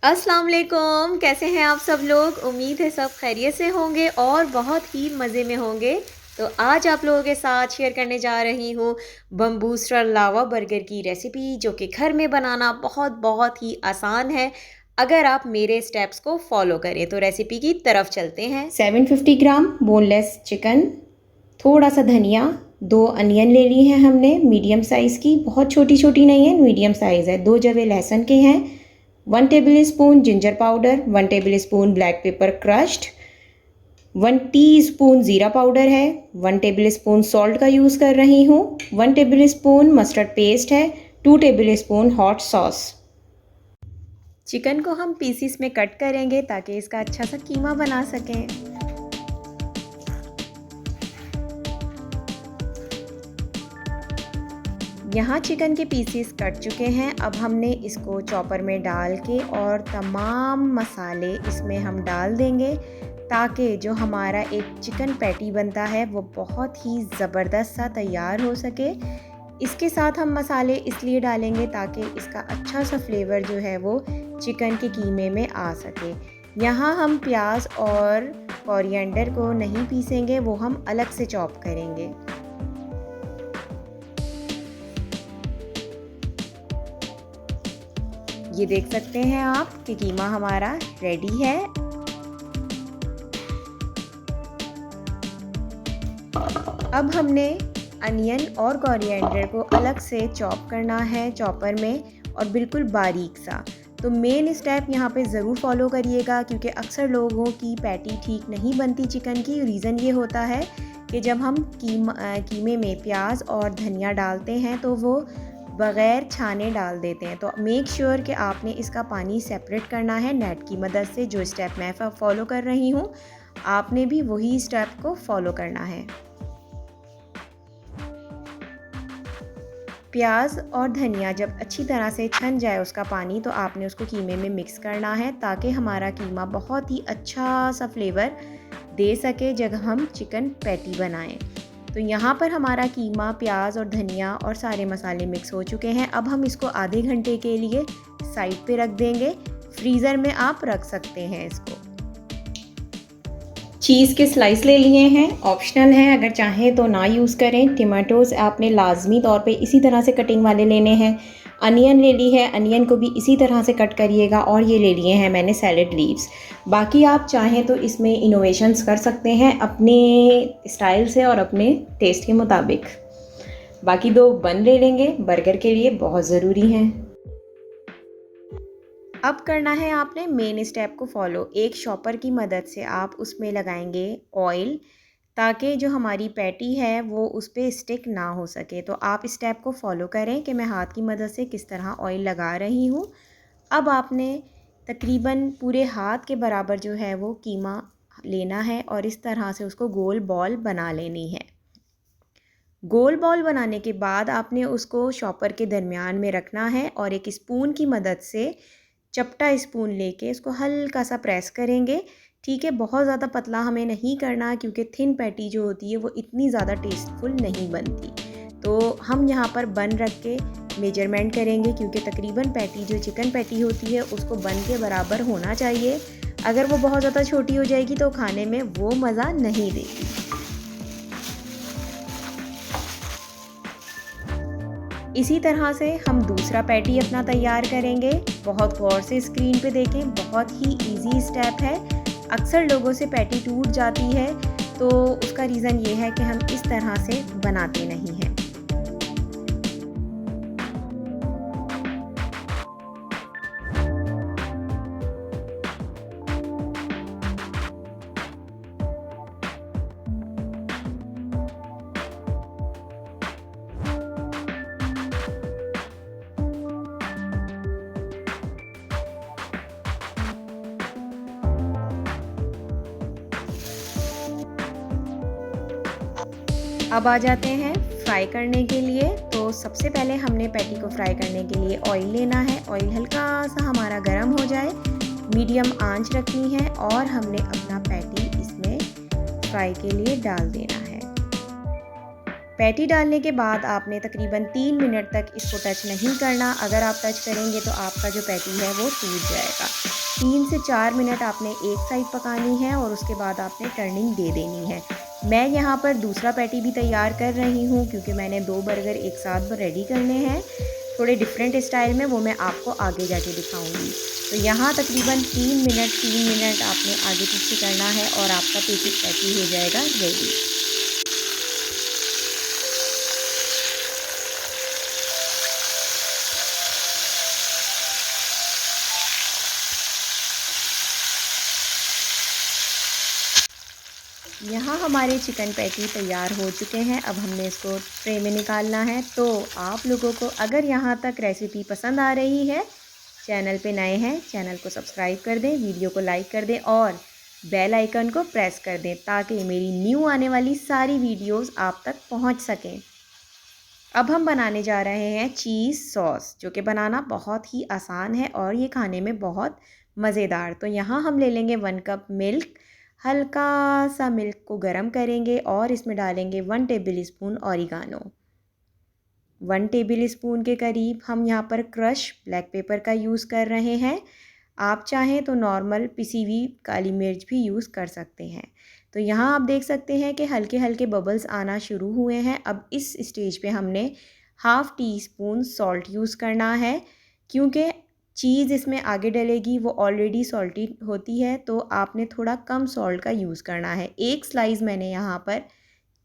अस्सलाम वालेकुम, कैसे हैं आप सब लोग। उम्मीद है सब खैरियत से होंगे और बहुत ही मज़े में होंगे। तो आज आप लोगों के साथ शेयर करने जा रही हूँ बम्बूस्टर लावा बर्गर की रेसिपी, जो कि घर में बनाना बहुत बहुत ही आसान है अगर आप मेरे स्टेप्स को फॉलो करें। तो रेसिपी की तरफ चलते हैं। 750 ग्राम बोनलेस चिकन, थोड़ा सा धनिया, 2 अनियन ले ली हैं हमने मीडियम साइज़ की, बहुत छोटी छोटी नहीं है, मीडियम साइज़ है। 2 जवे लहसुन के हैं, 1 table spoon ginger powder, 1 table spoon black pepper crushed, 1 teaspoon ज़ीरा पाउडर है, 1 टेबल स्पून सॉल्ट का यूज़ कर रही हूँ, 1 टेबल स्पून मस्टर्ड पेस्ट है, 2 table spoon hot sauce. Chicken को हम पीसीस में कट करेंगे ताकि इसका अच्छा सा कीमा बना सकें। यहाँ चिकन के पीसीस कट चुके हैं। अब हमने इसको चॉपर में डाल के और तमाम मसाले इसमें हम डाल देंगे ताकि जो हमारा एक चिकन पैटी बनता है वो बहुत ही ज़बरदस्त सा तैयार हो सके। इसके साथ हम मसाले इसलिए डालेंगे ताकि इसका अच्छा सा फ्लेवर जो है वो चिकन के कीमे में आ सके। यहाँ हम प्याज और कोरिएंडर को नहीं पीसेंगे, वो हम अलग से चॉप करेंगे। ये देख सकते हैं आप कि कीमा हमारा रेडी है। अब हमने अनियन और कोरिएंडर को अलग से चॉप करना है चॉपर में, और बिल्कुल बारीक सा। तो मेन स्टेप यहाँ पे ज़रूर फॉलो करिएगा, क्योंकि अक्सर लोगों की पैटी ठीक नहीं बनती चिकन की। रीज़न ये होता है कि जब हम कीमे में प्याज और धनिया डालते हैं तो वो बग़ैर छाने डाल देते हैं। तो मेक श्योर कि आपने इसका पानी सेपरेट करना है नेट की मदद से। जो स्टेप मैं फॉलो कर रही हूँ, आपने भी वही स्टेप को फॉलो करना है। प्याज और धनिया जब अच्छी तरह से छन जाए उसका पानी, तो आपने उसको कीमे में मिक्स करना है ताकि हमारा कीमा बहुत ही अच्छा सा फ्लेवर दे सके जब हम चिकन पैटी बनाएं। तो यहाँ पर हमारा कीमा, प्याज और धनिया और सारे मसाले मिक्स हो चुके हैं। अब हम इसको आधे घंटे के लिए साइड पे रख देंगे। फ्रीज़र में आप रख सकते हैं इसको। चीज़ के स्लाइस ले लिए हैं, ऑप्शनल है, अगर चाहें तो ना यूज़ करें। टमाटोज़ आपने लाजमी तौर पे इसी तरह से कटिंग वाले लेने हैं। अनियन ले ली है, अनियन को भी इसी तरह से कट करिएगा। और ये ले लिए हैं मैंने सैलेड लीव्स। बाकी आप चाहें तो इसमें इनोवेशंस कर सकते हैं अपने स्टाइल से और अपने टेस्ट के मुताबिक। बाकी 2 बन ले लेंगे, बर्गर के लिए बहुत ज़रूरी हैं। अब करना है आपने मेन स्टेप को फॉलो। एक शॉपर की मदद से आप उसमें लगाएंगे ऑयल, ताकि जो हमारी पैटी है वो उस पर स्टिक ना हो सके। तो आप इस स्टेप को फॉलो करें कि मैं हाथ की मदद से किस तरह ऑयल लगा रही हूँ। अब आपने तकरीबन पूरे हाथ के बराबर जो है वो कीमा लेना है और इस तरह से उसको गोल बॉल बना लेनी है। गोल बॉल बनाने के बाद आपने उसको शॉपर के दरमियान में रखना है और एक स्पून की मदद से, चपटा स्पून लेके इसको हल्का सा प्रेस करेंगे। ठीक है, बहुत ज़्यादा पतला हमें नहीं करना, क्योंकि थिन पैटी जो होती है वो इतनी ज़्यादा टेस्टफुल नहीं बनती। तो हम यहाँ पर बन रख के मेजरमेंट करेंगे, क्योंकि तकरीबन पैटी जो चिकन पैटी होती है उसको बन के बराबर होना चाहिए। अगर वो बहुत ज़्यादा छोटी हो जाएगी तो खाने में वो मज़ा नहीं देगी। इसी तरह से हम दूसरा पैटी अपना तैयार करेंगे। बहुत गौर से स्क्रीन पे देखें, बहुत ही इजी स्टेप है। अक्सर लोगों से पैटी टूट जाती है, तो उसका रीज़न ये है कि हम इस तरह से बनाते नहीं हैं। अब आ जाते हैं फ्राई करने के लिए। तो सबसे पहले हमने पैटी को फ्राई करने के लिए ऑयल लेना है। ऑयल हल्का सा हमारा गर्म हो जाए, मीडियम आंच रखनी है और हमने अपना पैटी इसमें फ्राई के लिए डाल देना है। पैटी डालने के बाद आपने तकरीबन 3 मिनट तक इसको टच नहीं करना। अगर आप टच करेंगे तो आपका जो पैटी है वो टूट जाएगा। 3 से 4 मिनट आपने एक साइड पकानी है और उसके बाद आपने टर्निंग दे देनी है। मैं यहाँ पर दूसरा पैटी भी तैयार कर रही हूँ क्योंकि मैंने 2 बर्गर एक साथ रेडी करने हैं, थोड़े डिफरेंट स्टाइल में, वो मैं आपको आगे जाके दिखाऊंगी। तो यहाँ तकरीबन 3 मिनट आपने आगे पीछे करना है और आपका पैटी हो जाएगा रेडी। यहाँ हमारे चिकन पैटी तैयार हो चुके हैं। अब हमने इसको ट्रे में निकालना है। तो आप लोगों को अगर यहाँ तक रेसिपी पसंद आ रही है, चैनल पे नए हैं, चैनल को सब्सक्राइब कर दें, वीडियो को लाइक कर दें और बेल आइकन को प्रेस कर दें ताकि मेरी न्यू आने वाली सारी वीडियोस आप तक पहुँच सकें। अब हम बनाने जा रहे हैं चीज़ सॉस, जो कि बनाना बहुत ही आसान है और ये खाने में बहुत मज़ेदार। तो यहाँ हम ले लेंगे 1 कप मिल्क। हल्का सा मिल्क को गर्म करेंगे और इसमें डालेंगे 1 table spoon oregano. 1 table spoon के करीब हम यहाँ पर क्रश ब्लैक पेपर का यूज़ कर रहे हैं। आप चाहें तो नॉर्मल पिसी हुई काली मिर्च भी यूज़ कर सकते हैं। तो यहाँ आप देख सकते हैं कि हल्के हल्के बबल्स आना शुरू हुए हैं। अब इस स्टेज पे हमने half tea spoon salt use करना है क्योंकि चीज़ इसमें आगे डलेगी, वो ऑलरेडी सॉल्टी होती है, तो आपने थोड़ा कम सॉल्ट का यूज़ करना है। 1 स्लाइस मैंने यहाँ पर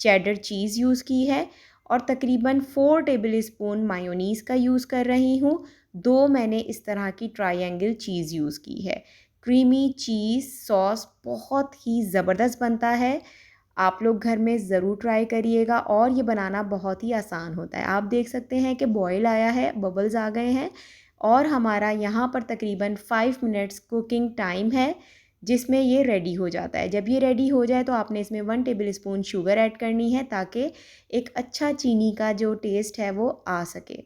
चेडर चीज़ यूज़ की है और तकरीबन 4 टेबल स्पून मायोनीज़ का यूज़ कर रही हूँ। 2 मैंने इस तरह की ट्रायंगल चीज़ यूज़ की है। क्रीमी चीज़ सॉस बहुत ही ज़बरदस्त बनता है। आप लोग घर में ज़रूर ट्राई करिएगा और ये बनाना बहुत ही आसान होता है। आप देख सकते हैं कि बॉयल आया है, बबल्स आ गए हैं और हमारा यहाँ पर तकरीबन 5 मिनट्स कुकिंग टाइम है जिसमें ये रेडी हो जाता है। जब ये रेडी हो जाए तो आपने इसमें 1 टेबल स्पून शुगर ऐड करनी है ताकि एक अच्छा चीनी का जो टेस्ट है वो आ सके।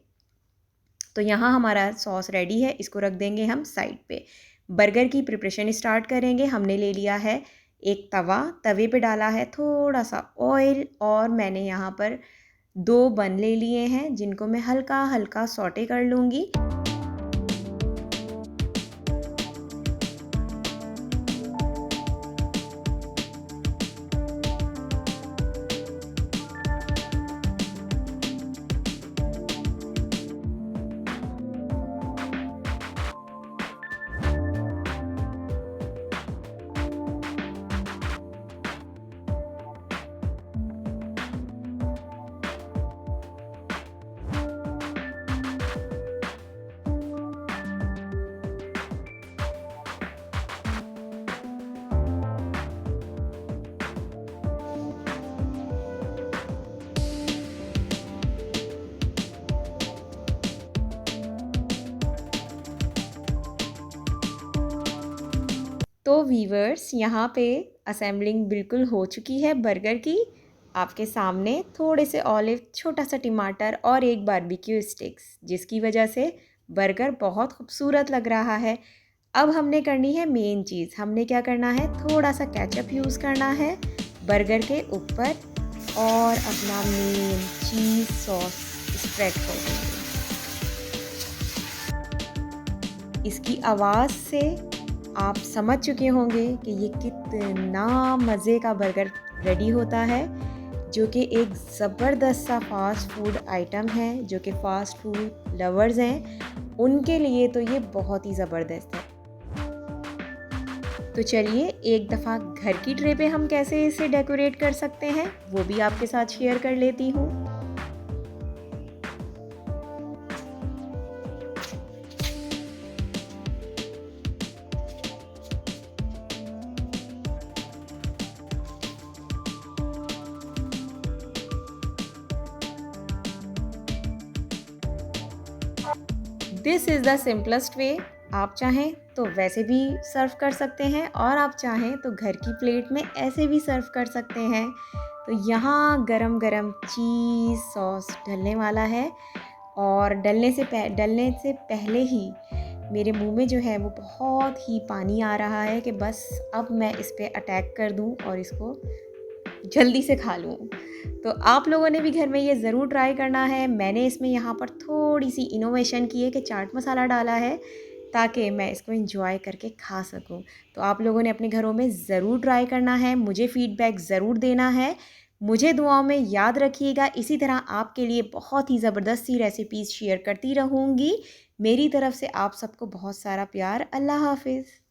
तो यहाँ हमारा सॉस रेडी है, इसको रख देंगे हम साइड पे। बर्गर की प्रिपरेशन स्टार्ट करेंगे। हमने ले लिया है एक तवा, तवे पे डाला है थोड़ा सा ऑयल और मैंने यहाँ पर 2 बन ले लिए हैं जिनको मैं हल्का हल्का सौटे कर लूँगी। तो वीवर्स, यहाँ पे असेंबलिंग बिल्कुल हो चुकी है बर्गर की। आपके सामने थोड़े से ऑलिव, छोटा सा टमाटर और एक बारबेक्यू स्टिक्स, जिसकी वजह से बर्गर बहुत खूबसूरत लग रहा है। अब हमने करनी है मेन चीज़। हमने क्या करना है, थोड़ा सा केचप यूज़ करना है बर्गर के ऊपर और अपना मेन चीज़ सॉस स्प्रेड कर देंगे। इसकी आवाज़ से आप समझ चुके होंगे कि ये कितना मज़े का बर्गर रेडी होता है, जो कि एक ज़बरदस्त सा फ़ास्ट फूड आइटम है। जो कि फ़ास्ट फूड लवर्स हैं उनके लिए तो ये बहुत ही ज़बरदस्त है। तो चलिए एक दफ़ा घर की ट्रे पे हम कैसे इसे डेकोरेट कर सकते हैं वो भी आपके साथ शेयर कर लेती हूँ। This is the simplest way. आप चाहें तो वैसे भी सर्व कर सकते हैं और आप चाहें तो घर की प्लेट में ऐसे भी सर्व कर सकते हैं। तो यहाँ गरम गरम चीज़ सॉस डलने वाला है और डलने से पहले ही मेरे मुंह में जो है वो बहुत ही पानी आ रहा है कि बस अब मैं इस पे अटैक कर दूं और इसको जल्दी से खा लूँ। तो आप लोगों ने भी घर में ये ज़रूर ट्राई करना है। मैंने इसमें यहाँ पर थोड़ी-सी इनोवेशन की है कि चाट मसाला डाला है ताकि मैं इसको एंजॉय करके खा सकूँ। तो आप लोगों ने अपने घरों में ज़रूर ट्राई करना है, मुझे फ़ीडबैक ज़रूर देना है। मुझे दुआओं में याद रखिएगा। इसी तरह आपके लिए बहुत ही ज़बरदस्त सी रेसिपीज़ शेयर करती रहूँगी। मेरी तरफ से आप सबको बहुत सारा प्यार। अल्लाह हाफ़िज़।